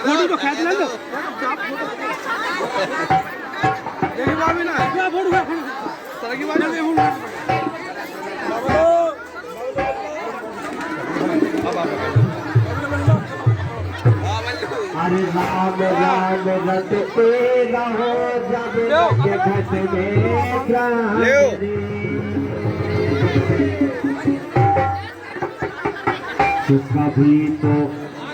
Photo तो खींच ले लो देखिए बाबू ना क्या फोटो का सर की बात नहीं हूं अरे राम राम रटते रहो जब के घट में प्राण कभी तो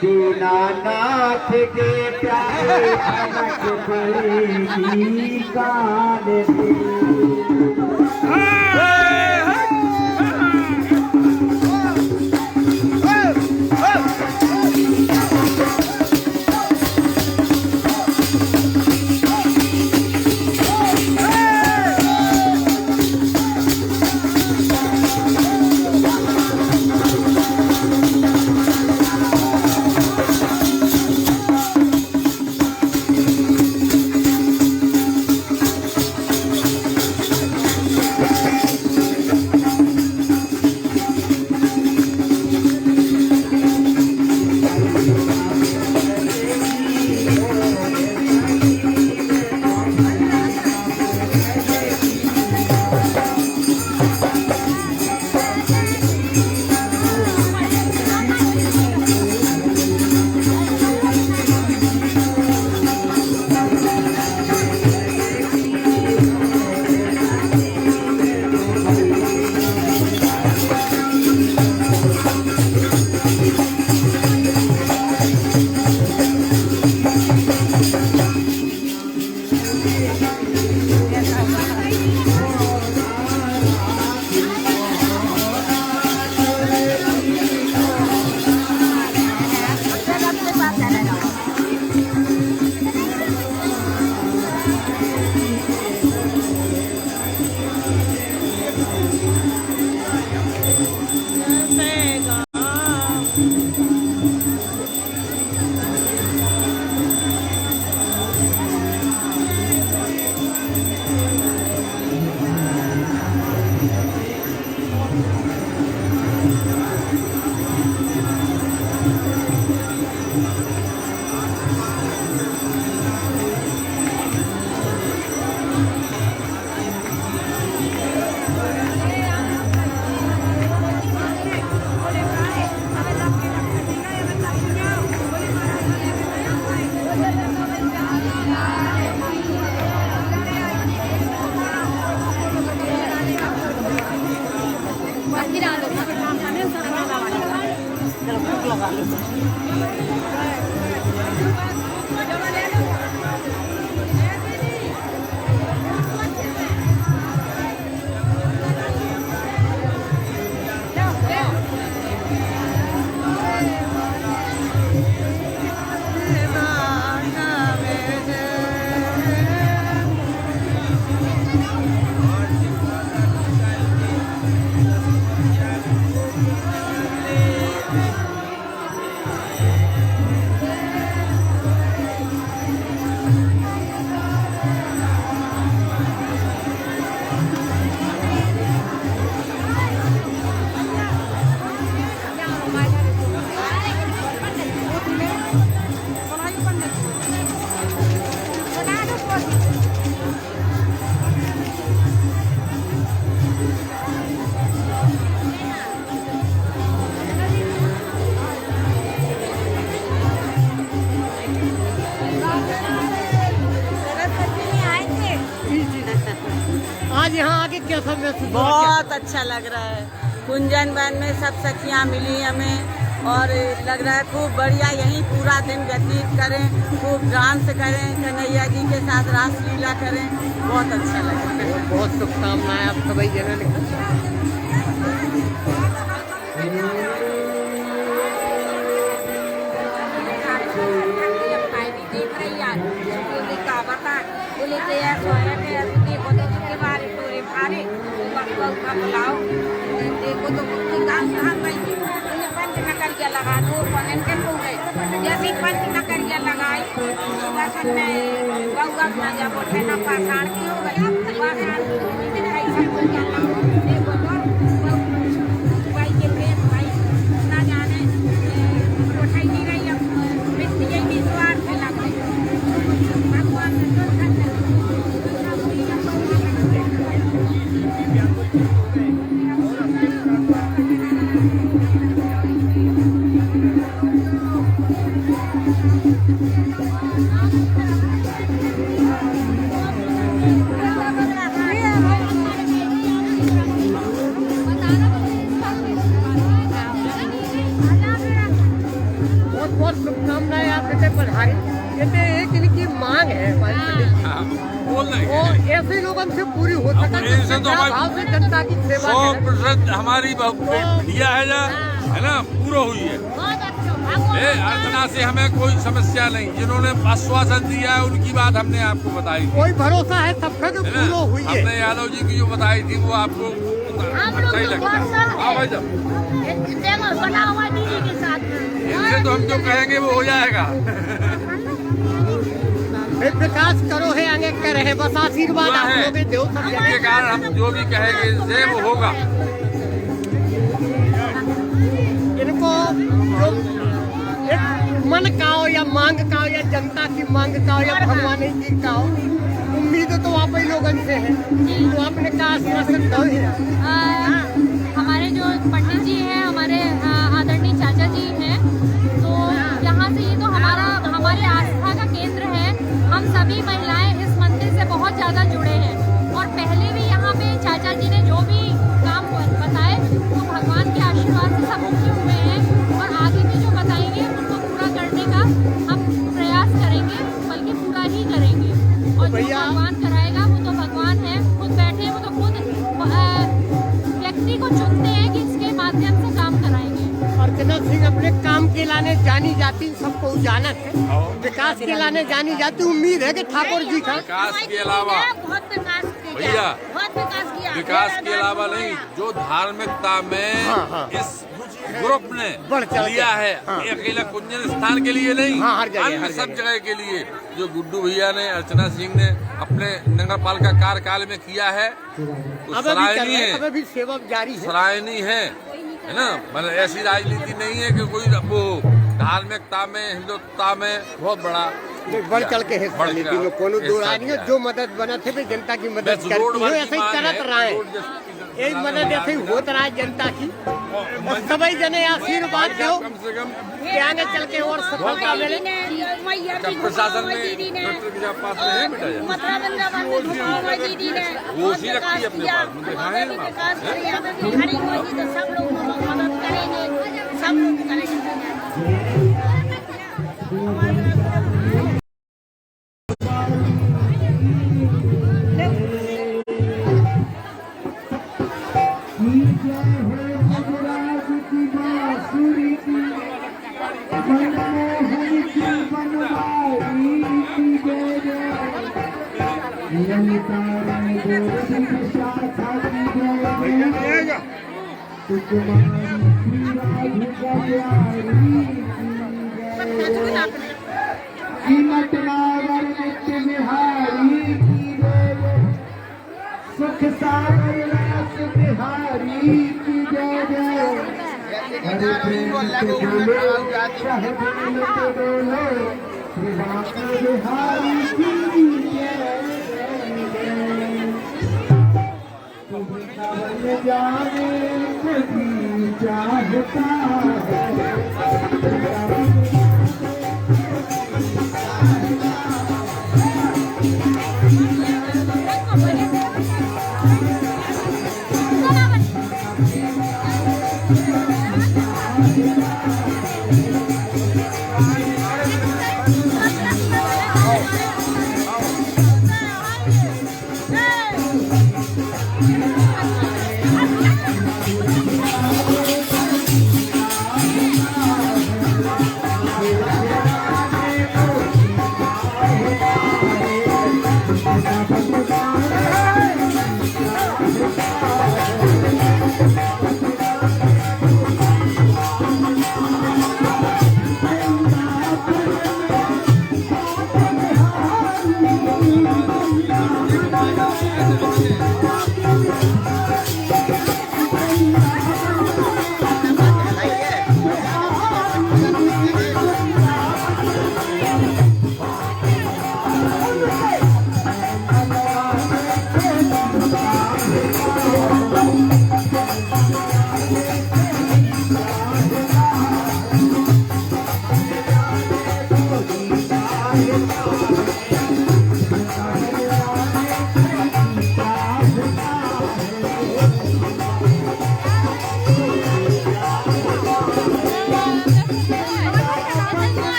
दीनानाथ के प्यारे भनक पड़ेगी कान आज यहाँ आके कैसा महसूस हुआ? बहुत अच्छा लग रहा है। कुंजन वन में सब सखियाँ मिली हमें और लग रहा है खूब बढ़िया, यहीं पूरा दिन व्यतीत करें, खूब डांस करें, कन्हैया जी के साथ रासलीला करें, बहुत अच्छा लग रहा है। बहुत शुभकामनाएं आप सभी जनों ने। देखो तो पंच नकरिया लगा दो के पूरे जैसे पंच नकरिया लगाई दर्शन में गौगा अपना जब उठे न पाषाण की हो गई पाषाण देखो तो भाई के प्रेम भाई ना जाने उठाई नहीं रही मिट्टी यही स्वार्थ लग गई भगवान ने बहुत शुभकामनाएं आप कहते पधारी। कहते एक इनकी मांग है हमारी पंडित जी, वो ऐसे लोगों से पूरी हो सके तो भाव से जनता की सेवा 100% हमारी मीडिया है ना पूरा हुई है। अर्चना से हमें कोई समस्या नहीं, जिन्होंने आश्वासन दिया है उनकी बात हमने आपको बताई। कोई भरोसा है सबका जो पूरा हुई है। हमने यादव जी की जो बताई थी वो आपको सही लगता है। हाँ भाई साहब, इनसे तो हम जो कहेंगे वो हो जाएगा। विकास करो है आगे कर रहे, बस आशीर्वाद आप लोग दो सब इसके कारण हम जो भी कहेंगे इनसे वो होगा। इनको जो एक मन का हो या मांग का हो या जनता की मांग का हो या भगवान जी का हो, उम्मीद तो आप ही लोगों से है, तो आपने कहा आश्वासन दो ही। हमारे जो पंडित जी हैं, हमारे आदरणीय चाचा जी हैं, तो यहाँ से ये तो हमारे आस्था का केंद्र है। हम सभी महिलाएं इस मंदिर से बहुत ज़्यादा जुड़े हैं और पहले भी यहाँ पे चाचा जी ने जो भी काम बताए तो भगवान के आशीर्वाद से सब मुख्य हुए हैं और आगे भी जो बताएंगे उनको पूरा करने का हम प्रयास करेंगे, बल्कि पूरा ही करेंगे। और जो भगवान कराएगा वो तो भगवान है, खुद बैठे वो तो खुद व्यक्ति को चुनते हैं कि इसके माध्यम से काम कराएंगे। अर्चना सिंह अपने काम के लाने जानी जाती, सबको जानत है, विकास के लाने जानी जाती। उम्मीद है कि ठाकुर जी का विकास के अलावा भैया विकास के अलावा नहीं, जो धार्मिकता में इस ग्रुप ने लिया है, अकेला कुंजन स्थान के लिए नहीं, अन्य सब जगह के लिए, जो गुड्डू भैया ने, अर्चना सिंह ने अपने नगर पालिका कार्यकाल में किया है, तो सराहनीय है, अभी सेवा जारी है, सराहनीय है ना। मतलब ऐसी राजनीति नहीं है कि कोई वो धार्मिकता में, हिंदुत्व में बहुत बड़ा बढ़ चल के हिस्सा लेती है। कोनो दो रानियों जो मदद बना थे भी जनता की मदद करती है, ऐसे ही करत रहा है, यही मदद ऐसे ही होता रहा है जनता की। सभी जने आशीर्वाद दो कि आगे चल के और सफलता मिले। प्रशासन में पास में है बेटा, वो उसी रखती है अपने पास में, दिखाए सब लोग मदद करेंगे, सब लोग करेंगे। कीमत नागर नित्य बिहारी की जय, सुख सागर रास बिहारी की जय जय। हरे प्रेम से बोलो चाहे दिल से बोलो, श्री राम बिहारी की जय जय। तुम जाने कभी चाहता है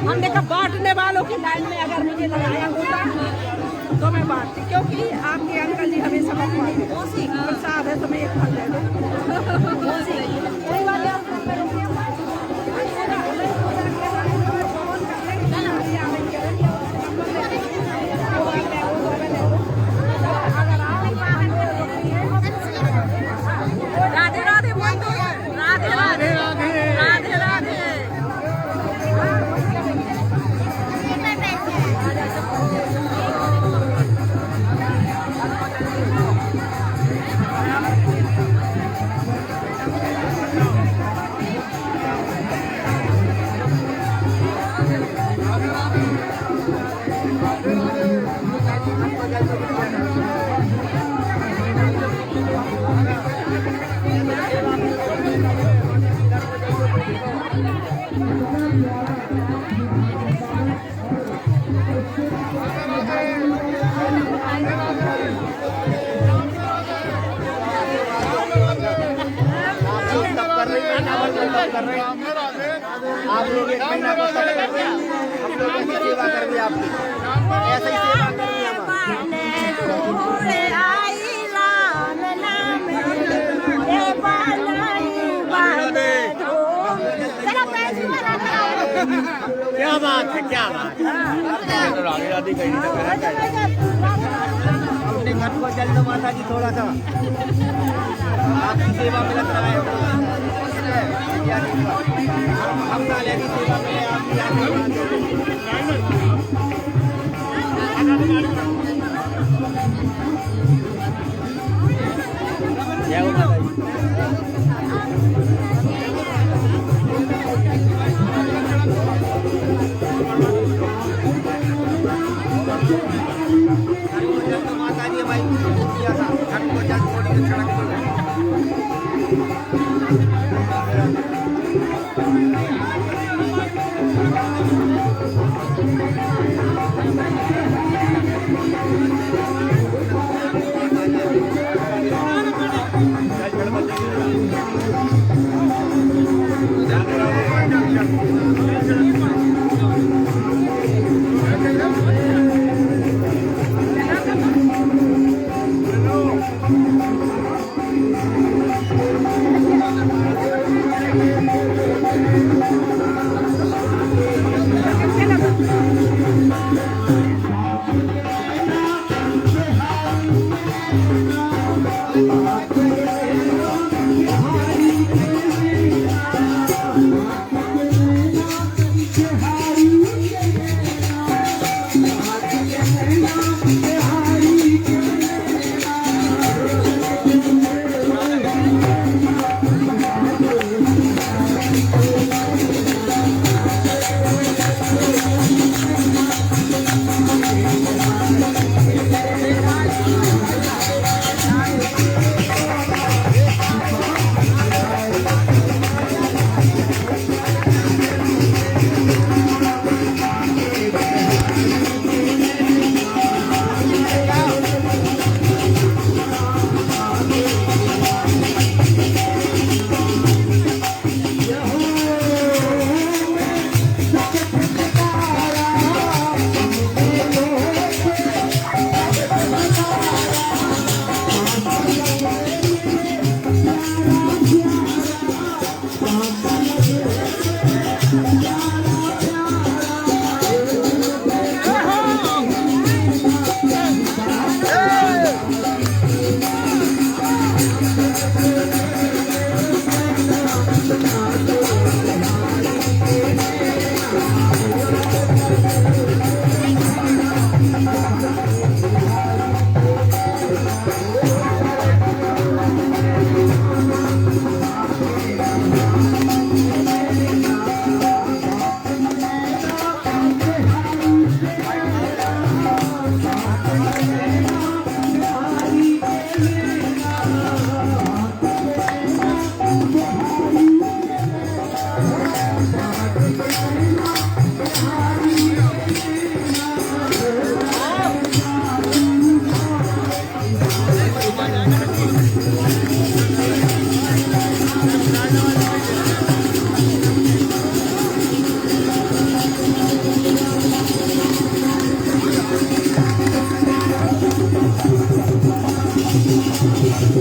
हमने कहा बांटने वालों की लाइन में अगर मुझे लगाया होता तो मैं बांटती, क्योंकि आपके अंकल जी हमेशा बतवाते प्रसाद है तुम्हें एक फल दे दो। राधे राधे बोल दो, राधे राधे राधे राधे। आप लोग एक महीना को सब कर रहे हैं, हम लोगों की सेवा कर रही आपकी, ऐसे ही सेवा कर रही क्या बात है, क्या बात है। राधे राधे कहीं अपने घर को जल दो माता जी, थोड़ा सा आपकी सेवा में लग रहा है, हम नाले की सेवा में आपकी माता जी भाई किया था, घर को जल थोड़ी सड़क तो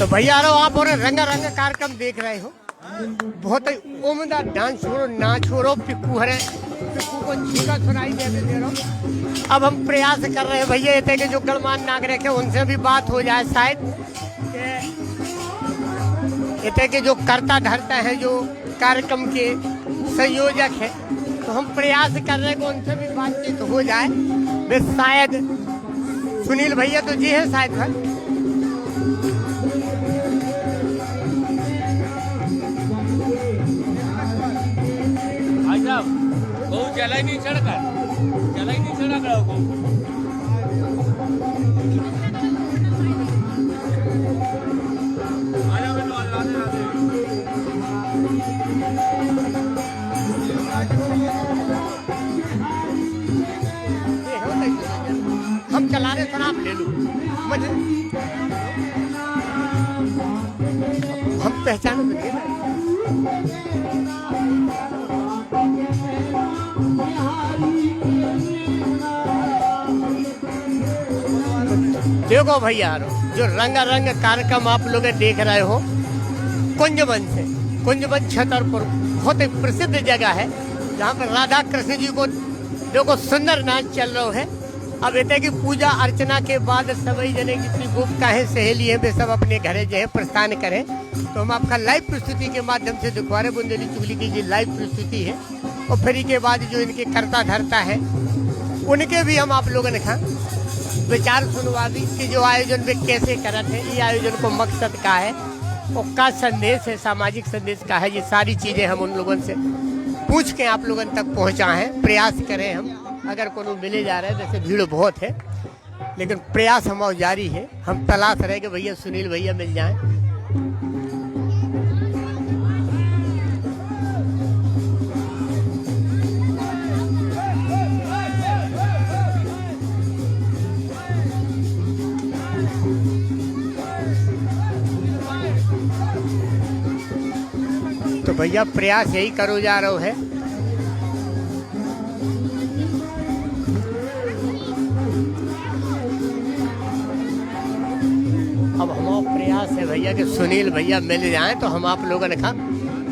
भैया आप और रंगारंग कार्यक्रम देख रहे हो, बहुत ही उम्दा डांस हो, नाच हो रहा, पिक्कू हरे पिक्कू को छीका सुनाई दे रहा हूँ। अब हम प्रयास कर रहे हैं भैया ये कि जो गणमान्य नागरिक है उनसे भी बात हो जाए, शायद ये कि जो करता धरता है, जो कार्यक्रम के संयोजक है, तो हम प्रयास कर रहे हैं कि उनसे भी बातचीत हो जाए। वे शायद सुनील भैया तो जी है शायद है। બહુ ચલાઈ નહીં ચડકા લોકો हम चला रहे सर, आप ले लो, हम पहचानो तो दे। देखो भैया जो रंगारंग कार्यक्रम आप लोग देख रहे हो, कुंजवन छतरपुर बहुत ही प्रसिद्ध जगह है जहाँ पर राधा कृष्ण जी को देखो सुंदर नाच चल रहा है। अब ये कि पूजा अर्चना के बाद सभी जने जितनी गुप्ता है सहेली है वे सब अपने घरे जो है प्रस्थान करें। तो हम आपका लाइव प्रस्तुति के माध्यम से दिखवा रहे, बुंदेली चुगली की जी लाइव प्रस्तुति है। और फिर के बाद जो इनके करता धरता है उनके भी हम आप लोगों ने विचार सुनवा दी कि जो आयोजन वे कैसे करते हैं, ये आयोजन को मकसद का है और का संदेश है, सामाजिक संदेश का है। ये सारी चीज़ें हम उन लोगों से पूछ के आप लोगों तक पहुंचा है। प्रयास करें हम, अगर कोनो मिले जा रहे हैं, वैसे भीड़ बहुत है लेकिन प्रयास हमारा जारी है। हम तलाश रहे कि भैया सुनील भैया मिल जाएं। तो भैया प्रयास यही करो जा रहा है। अब हमारा प्रयास है भैया कि सुनील भैया मिल जाएं, तो हम आप लोगों ने कहा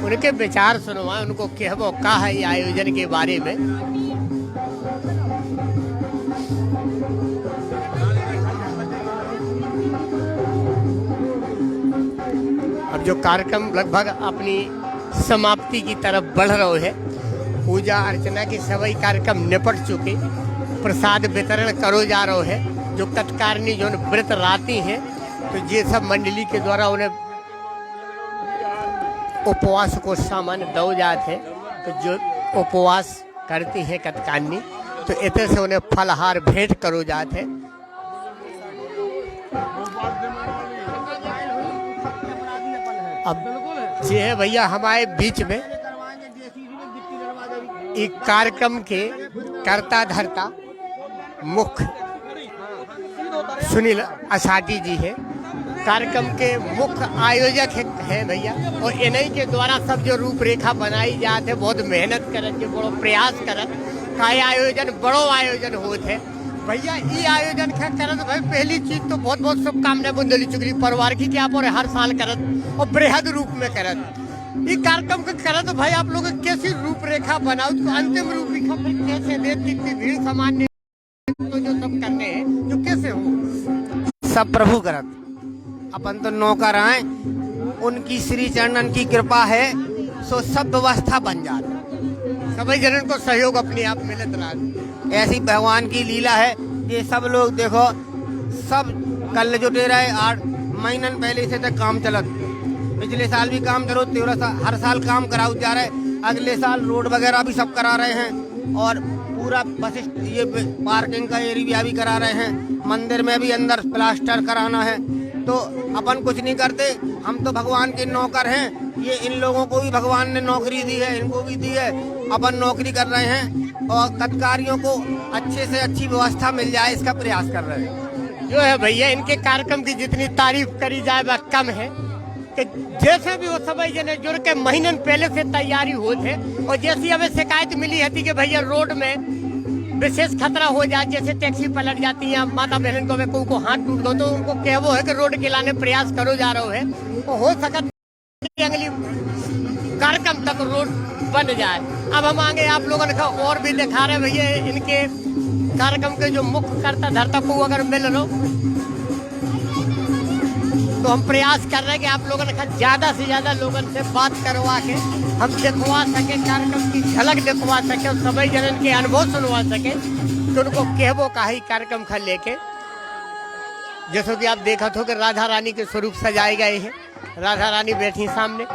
उनके विचार सुनवाएं, उनको कहबो का है ये आयोजन के बारे में। अब जो कार्यक्रम लगभग अपनी समाप्ति की तरफ बढ़ रहे है, पूजा अर्चना के सभी कार्यक्रम निपट चुके, प्रसाद वितरण करो जा रहे है। जो कटकारनी जो व्रत राती हैं तो ये सब मंडली के द्वारा उन्हें उपवास को सामान्य दो जाते हैं। तो जो उपवास करती हैं कटकारनी तो इतने से उन्हें फलहार भेंट करो जाते हैं। अब ये है भैया हमारे बीच में एक कार्यक्रम के करता धरता मुख्य सुनील आसाटी जी है, कार्यक्रम के मुख्य आयोजक हैं भैया। और इन्हीं के द्वारा सब जो रूपरेखा बनाई जाते, बहुत मेहनत करत के बड़ो प्रयास करत का आयोजन बड़ो आयोजन होते है भैया। ये आयोजन का करत भाई पहली चीज तो बहुत बहुत शुभकामनाएं बुंदेली चुगली परिवार की कि आप और हर साल करत और बृहद रूप में करत ये कार्यक्रम का करत भाई। आप लोग कैसी रूपरेखा बनाओ तो अंतिम रूपरेखा कैसे दे, कितनी भीड़ सामान्य तो जो सब करने हैं जो कैसे हो सब प्रभु करत, अपन तो नौकर आए, उनकी श्री चरणन की कृपा है सो सब व्यवस्था बन जाती, सभी जनन को सहयोग अपने आप मिलत रहा। ऐसी भगवान की लीला है। ये सब लोग देखो सब कल जुटे रहे, 8 महीनन पहले से तक काम चलत। पिछले साल भी काम करो, 13 साल हर साल काम कराओ जा रहे। अगले साल रोड वगैरह भी सब करा रहे हैं और पूरा बस ये पार्किंग का एरिया भी करा रहे हैं। मंदिर में भी अंदर प्लास्टर कराना है। तो अपन कुछ नहीं करते, हम तो भगवान के नौकर हैं। ये इन लोगों को भी भगवान ने नौकरी दी है, इनको भी दी है। अपन नौकरी कर रहे हैं और कटकारियों को अच्छे से अच्छी व्यवस्था मिल जाए इसका प्रयास कर रहे हैं। जो है भैया इनके कार्यक्रम की जितनी तारीफ करी जाए वह कम है। कि जैसे भी वो सभी जने जुड़ के महीनन पहले से तैयारी हो थे, और जैसी हमें शिकायत मिली है कि भैया रोड में विशेष खतरा हो जाए, जैसे टैक्सी पलट जाती है, माता बहन को को हाथ टूट दो, तो उनको कहवो है कि रोड के लाने प्रयास करो जा रहे है, तो हो सकता अगली कार्यक्रम तक रोड बन जाए। अब हम आगे आप लोगों ने और भी दिखा रहे भैया इनके कार्यक्रम के जो मुख्य कर्ता धर्ता को अगर मिल लो तो हम प्रयास कर रहे हैं कि आप लोगों ने ज्यादा से ज्यादा लोगों से बात करवा के हम दिखवा सके, कार्यक्रम की झलक दिखवा सके और सभी जनन के अनुभव सुनवा सके, तो उनको कहबो का ही कार्यक्रम खा लेके। जैसे कि आप देखा हो कि राधा रानी के स्वरूप सजाए गए हैं, राधा रानी बैठी सामने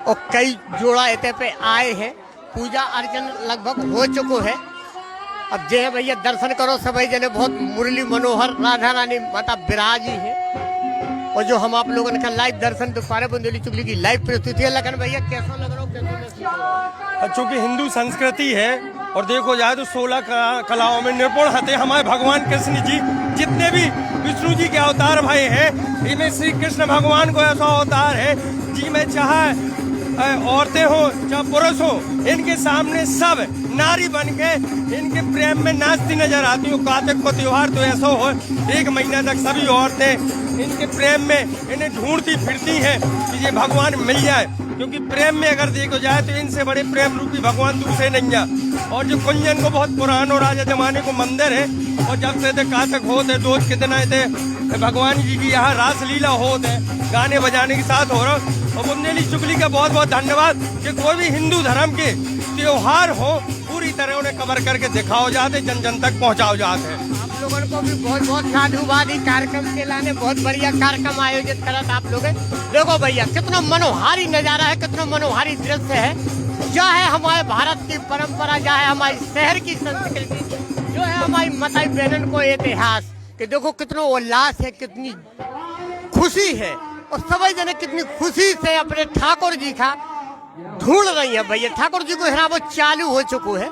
और कई जोड़ा इतने पे आए हैं, पूजा अर्चन लगभग हो चुको है। अब जे भैया दर्शन करो सभी जने, बहुत मुरली मनोहर राधा रानी माता विराजी है, और जो हम आप लोगों ने लाइव दर्शन दोपहर बुंदेली चुगली की लाइव प्रस्तुति है। लगन भैया कैसा लग रहा है? चूंकि हिंदू संस्कृति है और देखो जाए तो 16 कलाओं में निपुण हते हमारे भगवान कृष्ण जी, जितने भी विष्णु जी के अवतार भाई हैं, इनमें श्री कृष्ण भगवान को ऐसा अवतार है जी में चाहे औरतें हो चाहे पुरुष हो, इनके सामने सब नारी बन के इनके प्रेम में नाचती नजर आती हो। कार्तिक को त्योहार तो ऐसा हो 1 महीना तक सभी औरतें इनके प्रेम में इन्हें ढूंढती फिरती हैं कि ये भगवान मिल जाए, क्योंकि प्रेम में अगर देखो जाए तो इनसे बड़े प्रेम रूपी भगवान दूसरे नहीं है। और जो कुंजन को बहुत पुराना राजा जमाने को मंदिर है, और जब से कार्तिक होते दोस्त कितना थे भगवान जी की यहाँ रासलीला होते गाने बजाने के साथ हो रहा। और बुंदेली चुगली का बहुत बहुत धन्यवाद कि कोई भी हिंदू धर्म के त्योहार हो पूरी तरह उन्हें कवर करके दिखाओ जाते, जन जन तक पहुँचाओ जाते। आप लोगों को भी बहुत बहुत साधुवाद ही कार्यक्रम के लाने, बहुत बढ़िया कार्यक्रम आयोजित करत आप लोग। देखो भैया कितना मनोहारी नजारा है, कितना मनोहारी दृश्य है, जो है हमारे भारत की परंपरा, जो है हमारे शहर की संस्कृति, जो है हमारी माता बहनन को इतिहास, कि देखो कितना उल्लास है, कितनी खुशी है, और सभी जने कितनी खुशी से अपने ठाकुर जी का ढूंढ रही है। भैया ठाकुर जी को हिरा वो चालू हो चुको है,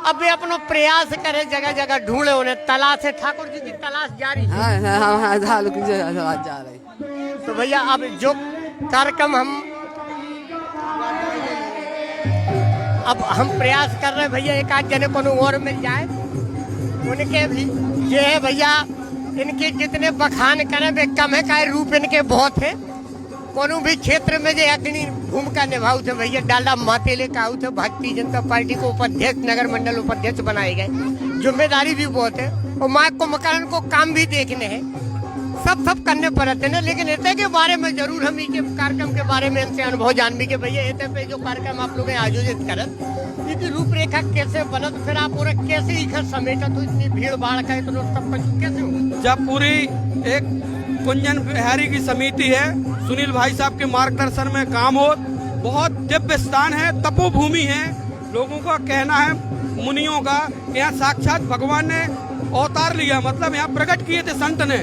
अब वे अपना प्रयास करे, जगह जगह ढूंढे, उन्हें तलाश है, ठाकुर जी की तलाश जारी है। जा रही। तो भैया अब जो कार्यक्रम हम प्रयास कर रहे हैं भैया, एक आध जने को और मिल जाए, उनके भी ये है भैया, इनके जितने बखान करें वे कम है, का रूप इनके बहुत है। कोनो भी क्षेत्र में जो अग्नि भूमिका निभाऊ थे भैया, डालडा मातेले का थे, भारतीय जनता पार्टी को उपाध्यक्ष, नगर मंडल उपाध्यक्ष बनाए गए, जिम्मेदारी भी बहुत है, और माँ को मकान को काम भी देखने हैं, सब करने पड़ते हैं। लेकिन इतने के बारे में जरूर हम इनके कार्यक्रम के बारे में इनसे अनुभव जान भी के भैया इतने पे जो कार्यक्रम आप लोग आयोजित करत, इसकी रूपरेखा कैसे बनत, फिर आप पूरा कैसे इधर समेटत हो, इतनी भीड़ भाड़ का इतना सब कुछ कैसे हो? जब पूरी एक कुंजन बिहारी की समिति है, सुनील भाई साहब के मार्गदर्शन में काम हो, बहुत दिव्य स्थान है, तपोभूमि है, लोगों का कहना है मुनियों का, यहाँ साक्षात भगवान ने अवतार लिया, मतलब यहाँ प्रकट किए थे संत ने।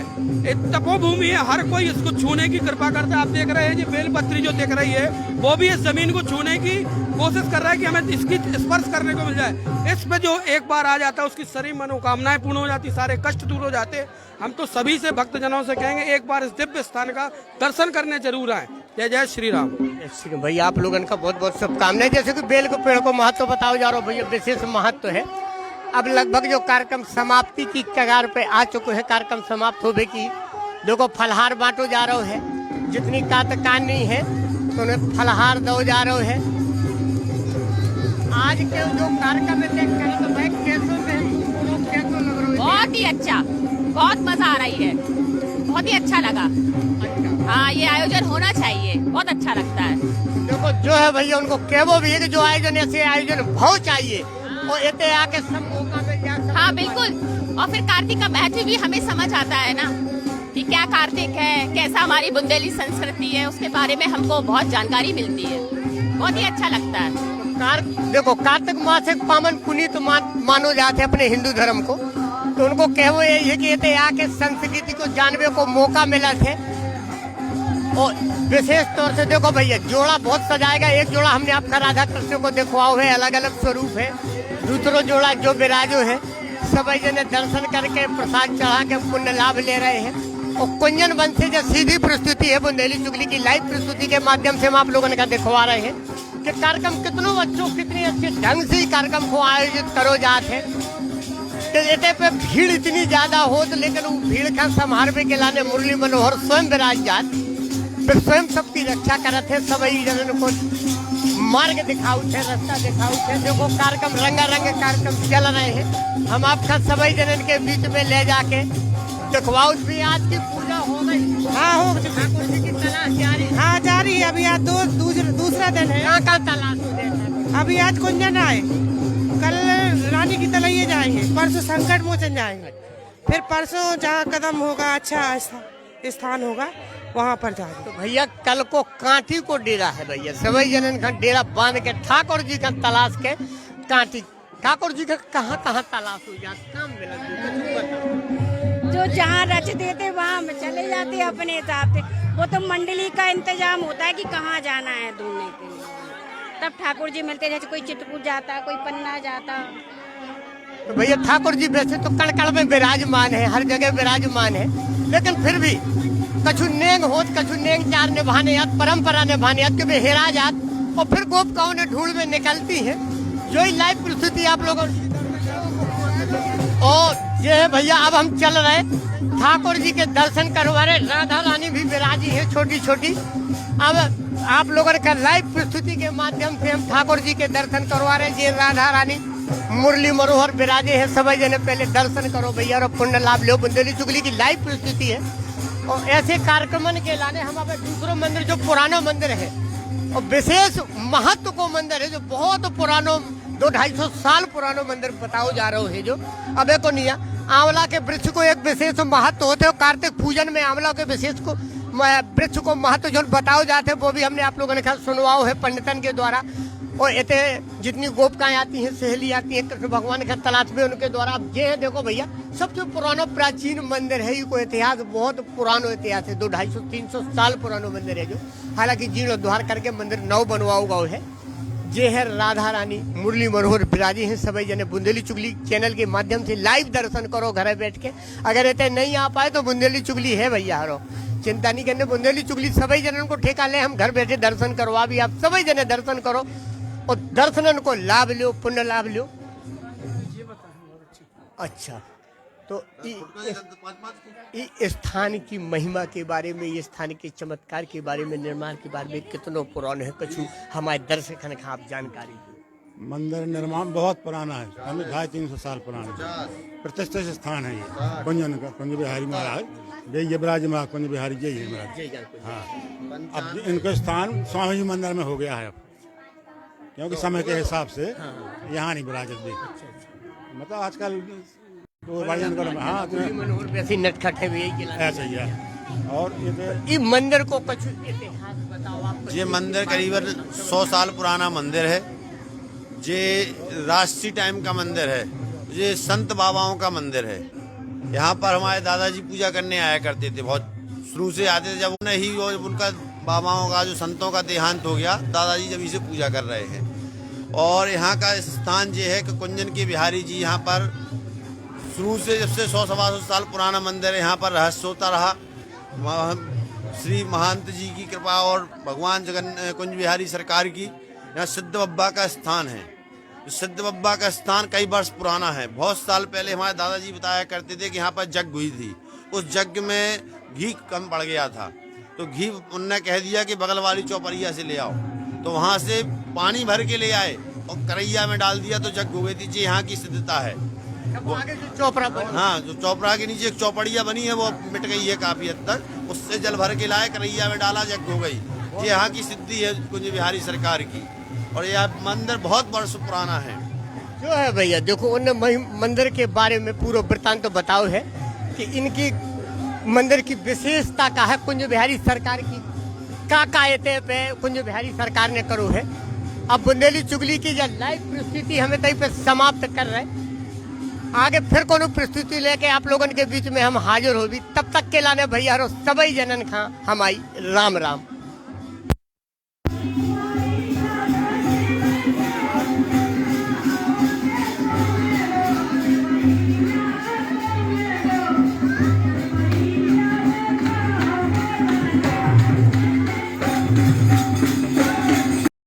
एक तपोभूमि है, हर कोई इसको छूने की कृपा करता है। आप देख रहे हैं जी बेलपत्री जो दिख रही है, वो भी इस जमीन को छूने की कोशिश कर रहा है कि हमें इसकी स्पर्श करने को मिल जाए। इस पे जो एक बार आ जाता है उसकी सारी मनोकामनाएं पूर्ण हो जाती, सारे कष्ट दूर हो जाते। हम तो सभी से भक्तजनों से कहेंगे एक बार इस दिव्य स्थान का दर्शन करने जरूर आए। जय जय श्री राम। भैया आप लोगों का बहुत बहुत शुभकामनाएं। जैसे कि बेल के पेड़ को महत्व बताओ जा रहा भैया, विशेष महत्व है। अब लगभग जो कार्यक्रम समाप्ति की कगार पे आ चुके हैं, कार्यक्रम समाप्त होने की, देखो फलहार बांटो जा रहे है, जितनी कातकान नहीं है तो उन्हें फलहार दो जा रहे है। आज के जो कार्यक्रम तो भाई कैसे लग रहा है? बहुत ही अच्छा, बहुत मजा आ रही है, बहुत ही अच्छा लगा। हाँ, ये आयोजन होना चाहिए, बहुत अच्छा लगता है। देखो जो है भैया उनको कहवो भी है कि जो आयोजन ऐसे आयोजन बहुत चाहिए, और इतने आके सब मौका मिल जाए। हाँ बिल्कुल, और फिर कार्तिक का महत्व भी हमें समझ आता है ना, कि क्या कार्तिक है, कैसा हमारी बुंदेली संस्कृति है, उसके बारे में हमको बहुत जानकारी मिलती है, बहुत ही अच्छा लगता है। देखो कार्तिक मास एक पावन पुनीत मानो जाते अपने हिंदू धर्म को, तो उनको कहवो यही है कि इतने आके संस्कृति को जानने को मौका मिला थे। और विशेष तौर से देखो भैया जोड़ा बहुत सजाएगा, एक जोड़ा हमने आपका राधा कृष्ण को दिखवाओ है, अलग अलग स्वरूप है, दूसरा जोड़ा जो विराजो है, सभी जने दर्शन करके प्रसाद चढ़ा के पुण्य लाभ ले रहे हैं। और कुंजन वन से जो सीधी प्रस्तुति है बुंदेली चुगली की लाइव प्रस्तुति के माध्यम से हम आप लोगों ने दिखवा रहे हैं कि कार्यक्रम कितनों बच्चों कितने अच्छे ढंग से कार्यक्रम को आयोजित करो जाते हैं। तो पे भीड़ इतनी ज्यादा हो तो लेकिन वो भीड़ का संहारवे के लाने मुरली मनोहर स्वयं विराज जात, फिर स्वयं सबकी रक्षा करते थे, सभी जनन को मार्ग दिखाऊ थे, रास्ता दिखाऊ थे। देखो कार्यक्रम रंगारंग कार्यक्रम चल रहे हैं, हम आपका सभी जनन के बीच में ले जाके दिखवाऊ भी। आज की पूजा हो गई? हाँ हो गई। ठाकुर जी की तलाश जारी? हाँ जारी है। अभी आज दूसरा दिन है। कहाँ तलाश हो रही? अभी आज कुंजन आए, कल रानी की तलैया जाएंगे, परसों संकट मोचन जाएंगे, फिर परसों जहाँ कदम होगा अच्छा स्थान होगा वहाँ पर जाएंगे। तो भैया कल को कांटी को डेरा है भैया, सभी जनन का डेरा बांध के ठाकुर जी का तलाश के कांटी, ठाकुर जी का कहाँ कहाँ तलाश हो जाता, काम मिला जो जहाँ रच देते वहाँ चले जाते अपने हिसाब से। वो तो मंडली का इंतजाम होता है कि कहाँ जाना है ढूंढने के लिए, तब ठाकुर जी मिलते। जैसे कोई चित्रकूट जाता, कोई पन्ना जाता। तो भैया ठाकुर जी वैसे तो कण में विराजमान है, हर जगह विराजमान है, लेकिन फिर भी कछु नेंग होत, कछु नेंग चार निभाने याद, परंपरा निभाने याद, कभी हेरा जात और फिर गोपकाओं ने ढूंढ में निकलती है। जो ही लाइव प्रस्तुति आप लोगों और ये है भैया। अब हम चल रहे ठाकुर जी के दर्शन करवा रहे, राधा रानी भी विराजी है छोटी छोटी। अब आप लोगों का लाइव प्रस्तुति के माध्यम से हम ठाकुर जी के दर्शन करवा रहे हैं। जी राधा रानी मुरली मनोहर विराजे है, सभी जने पहले दर्शन करो भैया और पुण्य लाभ लो। बुंदेली चुगली की लाइव प्रस्तुति है और ऐसे कार्यक्रम के लाने हम अब दूसरा मंदिर जो पुराना मंदिर है और विशेष महत्व को मंदिर है, जो बहुत पुरानो 200-250 साल पुरानो मंदिर बताओ जा रहा है। जो अब को नहीं आंवला के वृक्ष को एक विशेष महत्व होते है। कार्तिक पूजन में आंवला के विशेष को वृक्ष को महत्व जो बताओ जाते हैं वो भी हमने आप लोगों ने सुनवाओ है पंडितन के द्वारा। और इतने जितनी गोपकाएं आती हैं, सहेली आती हैं कृष्ण भगवान का तलाश में उनके द्वारा। अब ये है देखो भैया, सबसे पुराना प्राचीन मंदिर है, ये को इतिहास बहुत पुरानो इतिहास है, 200-250-300 साल पुरानो मंदिर है। जो हालांकि जीर्णोद्धार करके मंदिर नव बनवाओ गया है। ये है राधा रानी मुरली मनोहर विराजी हैं, सभी जने बुंदेली चुगली चैनल के माध्यम से लाइव दर्शन करो घर बैठ के। अगर इतने नहीं आ पाए तो बुंदेली चुगली है भैया, हरो चिंता नहीं करने। बुंदेली चुगली सभी जनन को ठेका ले, हम घर बैठे दर्शन करवा भी। आप सभी जने दर्शन करो और दर्शनन को लाभ लो, पुण्य लाभ लो। अच्छा, तो इस स्थान की महिमा के बारे में, ये स्थान के चमत्कार के बारे में, निर्माण के बारे में कितनों पुराने है, कछु हमारे दर्शक आप जानकारी दो। मंदिर निर्माण बहुत पुराना है, हमें 250-300 साल पुराना प्रतिष्ठित स्थान है ये कुंजन का। कुंज बिहारी महाराज जय ब्राज महा कुंज बिहारी जय महाराज। हाँ, अब इनका स्थान स्वामी जी मंदिर में हो गया है अब, क्योंकि समय के हिसाब से यहाँ नहीं विराजत भी। मतलब आजकल तो हाँ वैसे नटखट है ऐसा ही है। और ये मंदिर को कुछ इतिहास बताओ आप। ये मंदिर करीबन 100 साल पुराना मंदिर है। ये राष्ट्रीय टाइम का मंदिर है, ये संत बाबाओं का मंदिर है। यहाँ पर हमारे दादाजी पूजा करने आया करते थे, बहुत शुरू से आते थे। जब उन्हें ही उनका बाबाओं का जो संतों का देहांत हो गया, दादाजी जब इसे पूजा कर रहे हैं। और यहाँ का स्थान ये है कि कुंजन के बिहारी जी यहाँ पर शुरू से, जब से 100-125 साल पुराना मंदिर है, यहाँ पर रहस्य होता रहा। श्री महंत जी की कृपा और भगवान कुंज बिहारी सरकार की यहाँ सिद्ध बब्बा का स्थान है। सिद्ध बब्बा का स्थान कई वर्ष पुराना है। बहुत साल पहले हमारे दादाजी बताया करते थे कि यहाँ पर यज्ञ हुई थी, उस यज्ञ में घी कम पड़ गया था, तो घी उनने कह दिया कि बगल वाली चौपड़िया से ले आओ। तो वहाँ से पानी भर के ले आए और करैया में डाल दिया, तो यज्ञ हो गई थी। जी यहाँ की सिद्धता है। चौपड़ा, हाँ, जो चौपड़ा के नीचे एक चौपड़िया बनी है वो मिट गई है काफी हद तक। उससे जल भर के लाए, करैया में डाला, यज्ञ हो गई। ये यहाँ की सिद्धि है कुंज बिहारी सरकार की। और यह मंदिर बहुत वर्ष पुराना है। जो है भैया देखो, उन मंदिर के बारे में पूरा वृत्तांत तो बताओ है कि इनकी मंदिर की विशेषता का है। कुंज बिहारी सरकार की का कायते पे कुंज बिहारी सरकार ने करो है। अब बुंदेली चुगली की जो लाइव प्रस्तुति हमें तई पे समाप्त कर रहे, आगे फिर कोनो प्रस्तुति लेके आप लोगों के बीच में हम हाजिर हो भी। तब तक के लाने भैया सभी जनन खा हमारी राम राम।